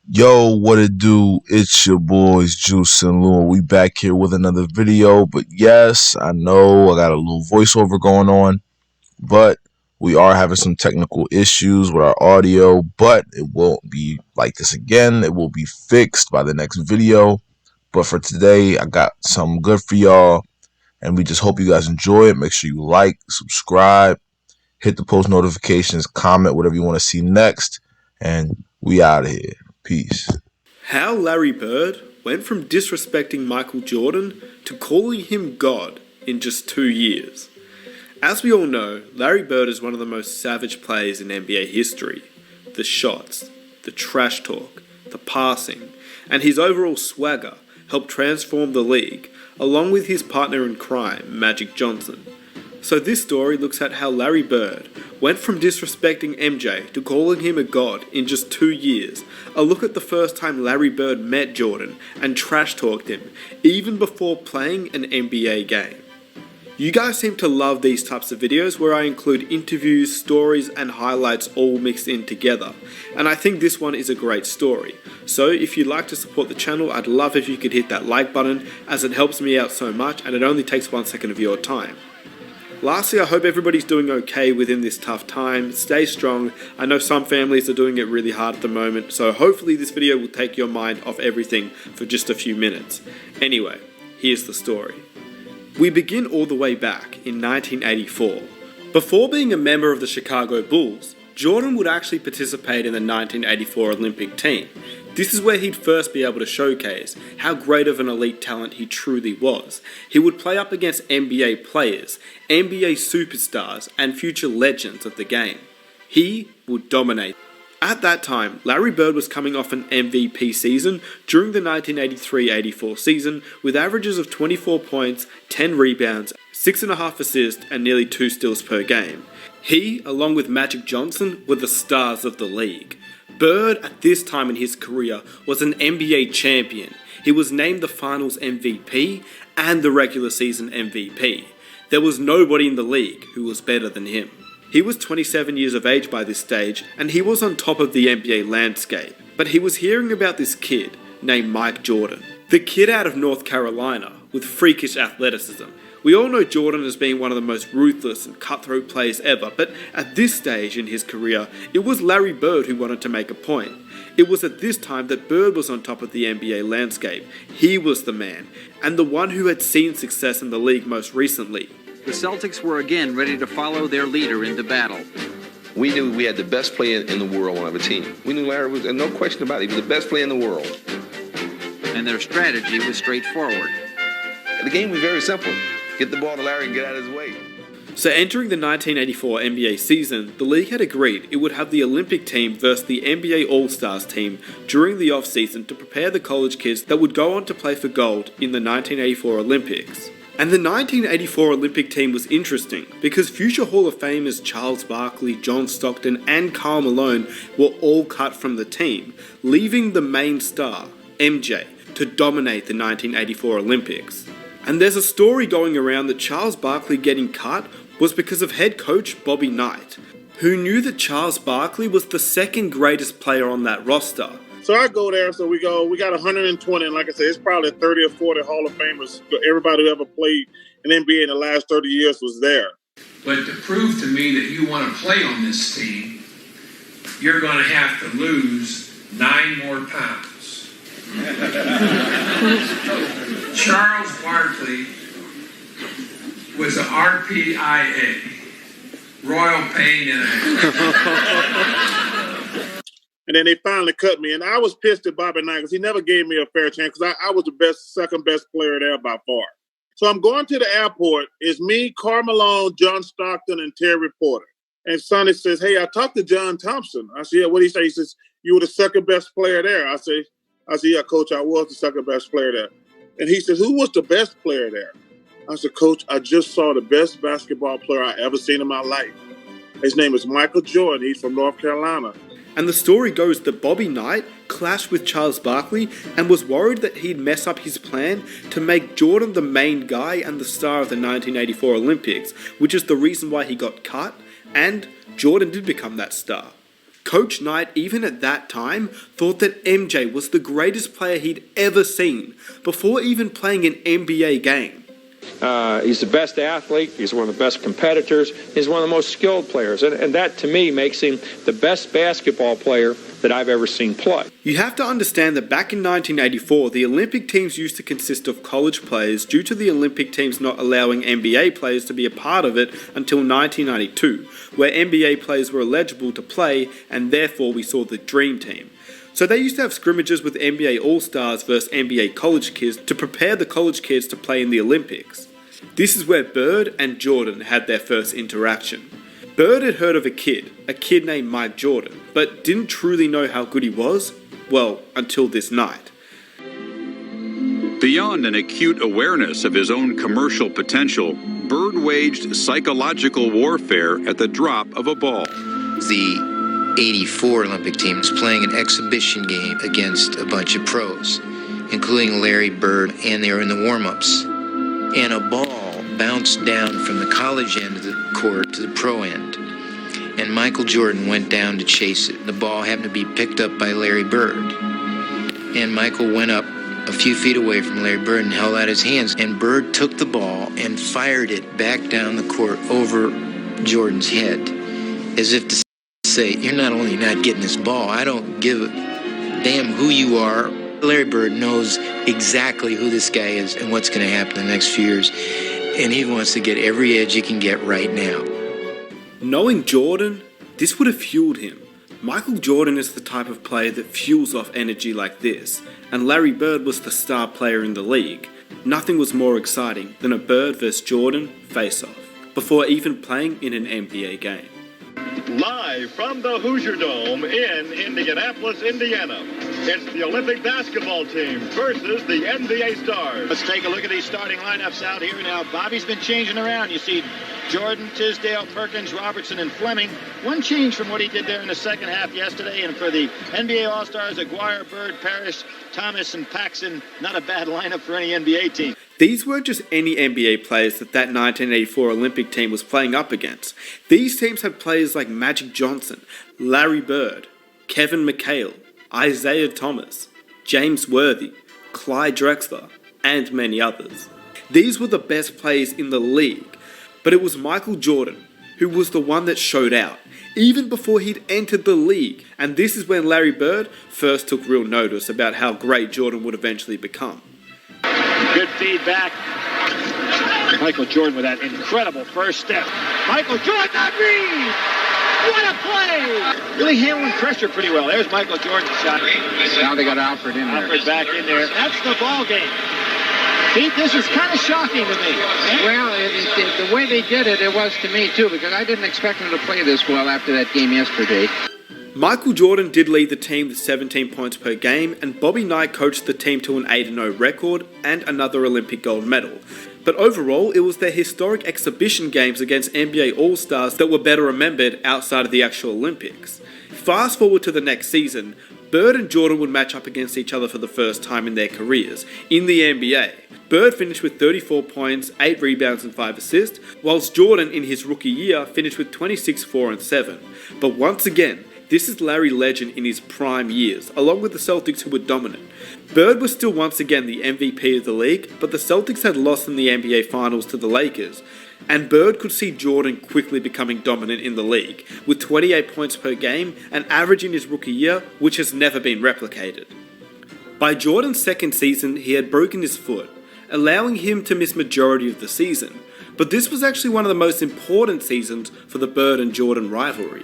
Yo, what it do? It's your boys Juice and Lou. We back here with another video. But yes, I know I got a little voiceover going on, but we are having some technical issues with our audio, but it won't be like this again. It will be fixed by the next video. But for today, I got something good for y'all, and we just hope you guys enjoy it. Make sure you like, subscribe, hit the post notifications, comment whatever you want to see next, and we out of here. Peace. How Larry Bird went from disrespecting Michael Jordan to calling him God in just 2 years. As we all know, Larry Bird is one of the most savage players in NBA history. The shots, the trash talk, the passing, and his overall swagger helped transform the league, along with his partner in crime, Magic Johnson. So this story looks at how Larry Bird went from disrespecting MJ to calling him a god in just 2 years. A look at the first time Larry Bird met Jordan and trash talked him, even before playing an NBA game. You guys seem to love these types of videos where I include interviews, stories, and highlights all mixed in together. And I think this one is a great story. So if you'd like to support the channel, I'd love if you could hit that like button, as it helps me out so much and it only takes 1 second of your time. Lastly, I hope everybody's doing okay within this tough time. Stay strong. I know some families are doing it really hard at the moment, so hopefully this video will take your mind off everything for just a few minutes. Anyway, here's the story. We begin all the way back in 1984. Before being a member of the Chicago Bulls, Jordan would actually participate in the 1984 Olympic team. This is where he'd first be able to showcase how great of an elite talent he truly was. He would play up against NBA players, NBA superstars, and future legends of the game. He would dominate. At that time, Larry Bird was coming off an MVP season during the 1983-84 season with averages of 24 points, 10 rebounds, 6.5 assists, and nearly 2 steals per game. He, along with Magic Johnson, were the stars of the league. Bird, at this time in his career, was an NBA champion. He was named the Finals MVP and the regular season MVP. There was nobody in the league who was better than him. He was 27 years of age by this stage, and he was on top of the NBA landscape. But he was hearing about this kid named Mike Jordan. The kid out of North Carolina with freakish athleticism. We all know Jordan as being one of the most ruthless and cutthroat players ever, but at this stage in his career, it was Larry Bird who wanted to make a point. It was at this time that Bird was on top of the NBA landscape. He was the man, and the one who had seen success in the league most recently. The Celtics were again ready to follow their leader into battle. We knew we had the best player in the world on our team. We knew Larry was, no question about it, he was the best player in the world. And their strategy was straightforward. The game was very simple. Get the ball to Larry and get out of his way. So entering the 1984 NBA season, the league had agreed it would have the Olympic team versus the NBA All-Stars team during the off-season to prepare the college kids that would go on to play for gold in the 1984 Olympics. And the 1984 Olympic team was interesting because future Hall of Famers Charles Barkley, John Stockton, and Karl Malone were all cut from the team, leaving the main star, MJ, to dominate the 1984 Olympics. And there's a story going around that Charles Barkley getting cut was because of head coach Bobby Knight, who knew that Charles Barkley was the second greatest player on that roster. So I go there, so we got 120, and like I said, it's probably 30 or 40 Hall of Famers. Everybody who ever played in NBA in the last 30 years was there. But to prove to me that you want to play on this team, you're going to have to lose 9 more pounds. Charles Barkley was an RPIA, Royal Pain in a And then they finally cut me. And I was pissed at Bobby Knight because he never gave me a fair chance because I was the second best player there by far. So I'm going to the airport. It's me, Karl Malone, John Stockton, and Terry Porter. And Sonny says, hey, I talked to John Thompson. I said, yeah, what did he say? He says, you were the second best player there. I said, yeah, Coach, I was the second best player there. And he says, who was the best player there? I said, Coach, I just saw the best basketball player I ever seen in my life. His name is Michael Jordan. He's from North Carolina. And the story goes that Bobby Knight clashed with Charles Barkley and was worried that he'd mess up his plan to make Jordan the main guy and the star of the 1984 Olympics, which is the reason why he got cut, and Jordan did become that star. Coach Knight, even at that time, thought that MJ was the greatest player he'd ever seen before even playing an NBA game. He's the best athlete. He's one of the best competitors. He's one of the most skilled players. And that, to me, makes him the best basketball player that I've ever seen play. You have to understand that back in 1984, the Olympic teams used to consist of college players due to the Olympic teams not allowing NBA players to be a part of it until 1992, where NBA players were eligible to play, and therefore we saw the Dream Team. So they used to have scrimmages with NBA All-Stars versus NBA college kids to prepare the college kids to play in the Olympics. This is where Bird and Jordan had their first interaction. Bird had heard of a kid named Mike Jordan, but didn't truly know how good he was, well, until this night. Beyond an acute awareness of his own commercial potential, Bird waged psychological warfare at the drop of a ball. The 84 Olympic team was playing an exhibition game against a bunch of pros, including Larry Bird, and they were in the warm-ups. And a ball bounced down from the college end of the court to the pro end. And Michael Jordan went down to chase it. The ball happened to be picked up by Larry Bird. And Michael went up a few feet away from Larry Bird and held out his hands. And Bird took the ball and fired it back down the court over Jordan's head, as if to say, you're not only not getting this ball, I don't give a damn who you are. Larry Bird knows exactly who this guy is and what's going to happen in the next few years. And he wants to get every edge he can get right now. Knowing Jordan, this would have fueled him. Michael Jordan is the type of player that fuels off energy like this, and Larry Bird was the star player in the league. Nothing was more exciting than a Bird vs Jordan face-off, before even playing in an NBA game. Live from the Hoosier Dome in Indianapolis, Indiana, it's the Olympic basketball team versus the NBA Stars. Let's take a look at these starting lineups out here now. Bobby's been changing around. You see Jordan, Tisdale, Perkins, Robertson, and Fleming. One change from what he did there in the second half yesterday. And for the NBA All-Stars, Aguirre, Bird, Parrish, Thomas, and Paxson. Not a bad lineup for any NBA team. These weren't just any NBA players that 1984 Olympic team was playing up against. These teams had players like Magic Johnson, Larry Bird, Kevin McHale, Isaiah Thomas, James Worthy, Clyde Drexler, and many others. These were the best players in the league, but it was Michael Jordan who was the one that showed out, even before he'd entered the league. And this is when Larry Bird first took real notice about how great Jordan would eventually become. Good feedback. Michael Jordan with that incredible first step. Michael Jordan on Reed! What a play! Really handling pressure pretty well. There's Michael Jordan's shot. Now they got Alfred in there. Alfred back in there. That's the ball game. Pete, this is kind of shocking to me. Well, the way they did it, it was to me too, because I didn't expect them to play this well after that game yesterday. Michael Jordan did lead the team with 17 points per game, and Bobby Knight coached the team to an 8-0 record and another Olympic gold medal. But overall, it was their historic exhibition games against NBA All-Stars that were better remembered outside of the actual Olympics. Fast forward to the next season, Bird and Jordan would match up against each other for the first time in their careers in the NBA. Bird finished with 34 points, 8 rebounds and 5 assists, whilst Jordan in his rookie year finished with 26, 4 and 7. But once again, this is Larry Legend in his prime years, along with the Celtics who were dominant. Bird was still once again the MVP of the league, but the Celtics had lost in the NBA Finals to the Lakers. And Bird could see Jordan quickly becoming dominant in the league, with 28 points per game, an average in his rookie year, which has never been replicated. By Jordan's second season, he had broken his foot, allowing him to miss majority of the season. But this was actually one of the most important seasons for the Bird and Jordan rivalry.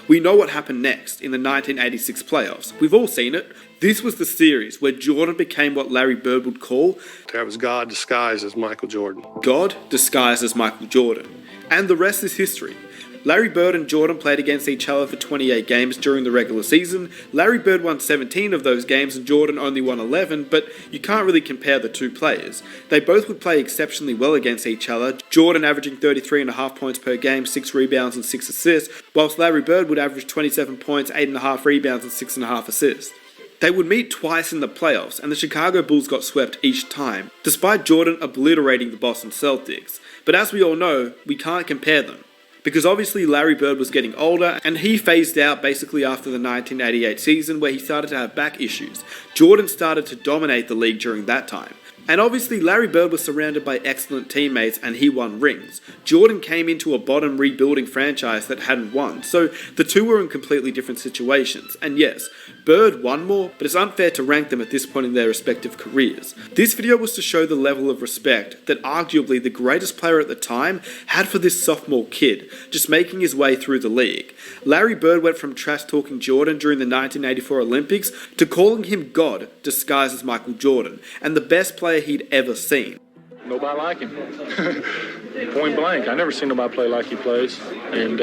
We know what happened next in the 1986 playoffs. We've all seen it. This was the series where Jordan became what Larry Bird would call that was God disguised as Michael Jordan. God disguised as Michael Jordan. And the rest is history. Larry Bird and Jordan played against each other for 28 games during the regular season. Larry Bird won 17 of those games and Jordan only won 11, but you can't really compare the two players. They both would play exceptionally well against each other, Jordan averaging 33.5 points per game, 6 rebounds and 6 assists, whilst Larry Bird would average 27 points, 8.5 rebounds and 6.5 assists. They would meet twice in the playoffs, and the Chicago Bulls got swept each time, despite Jordan obliterating the Boston Celtics. But as we all know, we can't compare them. because obviously Larry Bird was getting older and he phased out basically after the 1988 season where he started to have back issues. Jordan started to dominate the league during that time. And obviously Larry Bird was surrounded by excellent teammates and he won rings. Jordan came into a bottom rebuilding franchise that hadn't won, so the two were in completely different situations. And yes, Bird won more, but it's unfair to rank them at this point in their respective careers. This video was to show the level of respect that arguably the greatest player at the time had for this sophomore kid, just making his way through the league. Larry Bird went from trash-talking Jordan during the 1984 Olympics to calling him God disguised as Michael Jordan, and the best player he'd ever seen. Nobody like him. Point blank. I never seen nobody play like he plays. And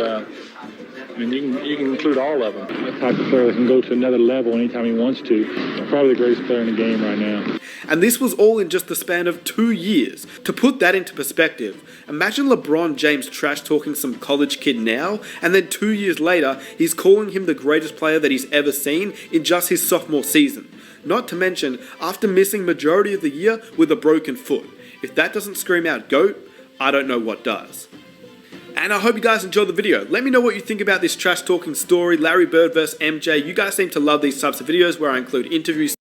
you can include all of them. That type of player that can go to another level anytime he wants to. Probably the greatest player in the game right now. And this was all in just the span of 2 years. To put that into perspective, imagine LeBron James trash-talking some college kid now, and then 2 years later, he's calling him the greatest player that he's ever seen in just his sophomore season. Not to mention, after missing majority of the year with a broken foot. If that doesn't scream out GOAT, I don't know what does. And I hope you guys enjoyed the video. Let me know what you think about this trash-talking story, Larry Bird vs. MJ. You guys seem to love these types of videos where I include interviews